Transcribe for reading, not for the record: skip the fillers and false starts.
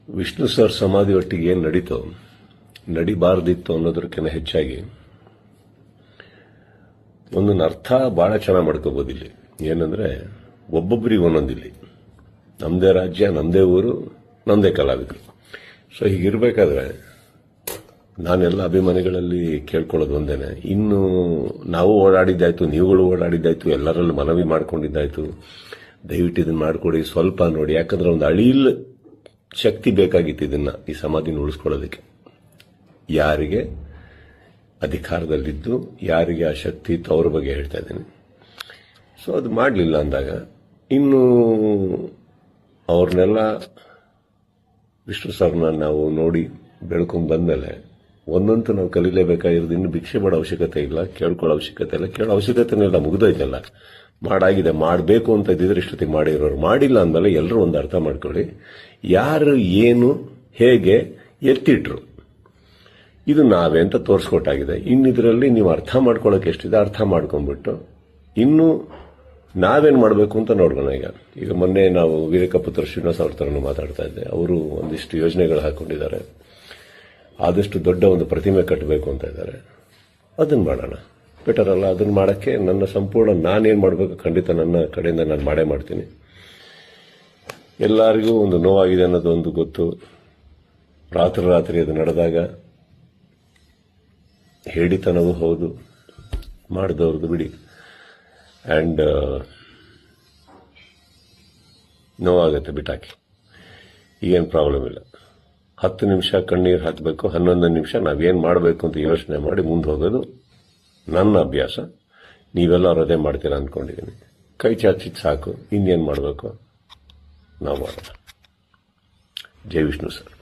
Vishnu sir ಸಮಾಧಿ ಒಟ್ಟಿಗೆ ಏನು ನಡೀತೋ ನಡಿಬಾರ್ದಿತ್ತು ಅನ್ನೋದಕ್ಕಿಂತ ಹೆಚ್ಚಾಗಿ ಒಂದೊಂದು ಅರ್ಥ ಬಹಳ ಚೆನ್ನಾಗಿ ಮಾಡ್ಕೋಬಹುದು ಇಲ್ಲಿ. ಏನಂದ್ರೆ ಒಬ್ಬೊಬ್ಬರಿಗೆ ಒಂದೊಂದಿಲ್ಲಿ ನಮ್ಮದೇ ರಾಜ್ಯ, ನಮ್ಮದೇ ಊರು, ನಮ್ಮದೇ ಕಲಾವಿದರು. ಸೊ ಹೀಗಿರ್ಬೇಕಾದ್ರೆ ನಾನೆಲ್ಲ ಅಭಿಮಾನಿಗಳಲ್ಲಿ ಕೇಳ್ಕೊಳ್ಳೋದು ಒಂದೇನೆ, ಇನ್ನು ನಾವು ಓಡಾಡಿದ್ದಾಯ್ತು, ನೀವುಗಳು ಓಡಾಡಿದ್ದಾಯ್ತು, ಎಲ್ಲರಲ್ಲೂ ಮನವಿ ಮಾಡ್ಕೊಂಡಿದ್ದಾಯ್ತು, ದಯವಿಟ್ಟು ಇದನ್ನ ಮಾಡಿಕೊಡಿ, ಸ್ವಲ್ಪ ನೋಡಿ. ಯಾಕಂದ್ರೆ ಒಂದು ಅಳಿಲ್ ಶಕ್ತಿ ಬೇಕಾಗಿತ್ತು ಇದನ್ನ, ಈ ಸಮಾಧಿನ ಉಳಿಸ್ಕೊಳ್ಳೋದಕ್ಕೆ. ಯಾರಿಗೆ ಅಧಿಕಾರದಲ್ಲಿದ್ದು ಯಾರಿಗೆ ಆ ಶಕ್ತಿ ಇತ್ತು ಅವ್ರ ಬಗ್ಗೆ ಹೇಳ್ತಾ ಇದ್ದೀನಿ. ಸೊ ಅದು ಮಾಡಲಿಲ್ಲ ಅಂದಾಗ ಇನ್ನು ಅವ್ರನ್ನೆಲ್ಲ ವಿಷ್ಣು ಸರ್ನ ನಾವು ನೋಡಿ ಬೆಳ್ಕೊಂಡು ಬಂದಮೇಲೆ ಒಂದಂತೂ ನಾವು ಕಲೀಲೇಬೇಕಾಗಿರೋದು, ಇನ್ನು ಭಿಕ್ಷೆ ಮಾಡೋ ಅವಶ್ಯಕತೆ ಇಲ್ಲ, ಕೇಳ್ಕೊಳ್ಳೋ ಅವಶ್ಯಕತೆ ಇಲ್ಲ, ಕೇಳೋ ಅವಶ್ಯಕತೆನೆಲ್ಲ ಮುಗಿದೋಯ್ತಲ್ಲ. ಮಾಡಾಗಿದೆ, ಮಾಡಬೇಕು ಅಂತ ಇದ್ದಿದ್ರೆ ಇಷ್ಟೊತ್ತಿಗೆ ಮಾಡಿರೋರು. ಮಾಡಿಲ್ಲ ಅಂದಮೇಲೆ ಎಲ್ಲರೂ ಒಂದು ಅರ್ಥ ಮಾಡ್ಕೊಳ್ಳಿ, ಯಾರು ಏನು ಹೇಗೆ ಎತ್ತಿಟ್ರು ಇದು ನಾವೇ ಅಂತ ತೋರಿಸ್ಕೊಟ್ಟಾಗಿದೆ. ಇನ್ನಿದ್ರಲ್ಲಿ ನೀವು ಅರ್ಥ ಮಾಡ್ಕೊಳ್ಳೋಕೆ ಎಷ್ಟಿದೆ ಅರ್ಥ ಮಾಡ್ಕೊಂಡ್ಬಿಟ್ಟು ಇನ್ನು ನಾವೇನು ಮಾಡಬೇಕು ಅಂತ ನೋಡೋಣ. ಈಗ ಮೊನ್ನೆ ನಾವು ವೀರಕಪುತ್ರ ಶ್ರೀನಿವಾಸ ಅವ್ರ ಥರನೂ ಮಾತಾಡ್ತಾ ಇದ್ದೆ. ಅವರು ಒಂದಿಷ್ಟು ಯೋಜನೆಗಳು ಹಾಕೊಂಡಿದ್ದಾರೆ, ಆದಷ್ಟು ದೊಡ್ಡ ಒಂದು ಪ್ರತಿಮೆ ಕಟ್ಟಬೇಕು ಅಂತ ಇದ್ದಾರೆ. ಅದನ್ನು ಮಾಡೋಣ, ಬೆಟರ್ ಅಲ್ಲ? ಅದನ್ನು ಮಾಡೋಕ್ಕೆ ನನ್ನ ಸಂಪೂರ್ಣ ನಾನೇನು ಮಾಡಬೇಕು ಖಂಡಿತ ನನ್ನ ಕಡೆಯಿಂದ ನಾನು ಮಾಡೇ ಮಾಡ್ತೀನಿ. ಎಲ್ಲರಿಗೂ ಒಂದು ನೋವಾಗಿದೆ ಅನ್ನೋದು ಒಂದು ಗೊತ್ತು. ರಾತ್ರಿ ಅದು ನಡೆದಾಗ ಹೇಳಿತನವೂ ಹೌದು, ಮಾಡಿದವ್ರದ್ದು ಬಿಡಿ. ಆ್ಯಂಡ್ ನೋವಾಗುತ್ತೆ, ಬಿಟ್ಟಾಕಿ, ಈಗೇನು ಪ್ರಾಬ್ಲಮ್ ಇಲ್ಲ. 10 ನಿಮಿಷ ಕಣ್ಣೀರು ಹಾಕಬೇಕು, 11 ನಿಮಿಷ ನಾವೇನು ಮಾಡಬೇಕು ಅಂತ ಯೋಚನೆ ಮಾಡಿ ಮುಂದೆ ಹೋಗೋದು ನನ್ನ ಅಭ್ಯಾಸ. ನೀವೆಲ್ಲರೂ ಅದೇ ಮಾಡ್ತೀರಾ ಅಂದ್ಕೊಂಡಿದ್ದೀನಿ. ಕೈ ಚಾಚಿದ್ ಸಾಕು, ಇನ್ನೇನು ಮಾಡಬೇಕು ನಾವು ಮಾಡೋಣ. ಜೈ ವಿಷ್ಣು ಸರ್.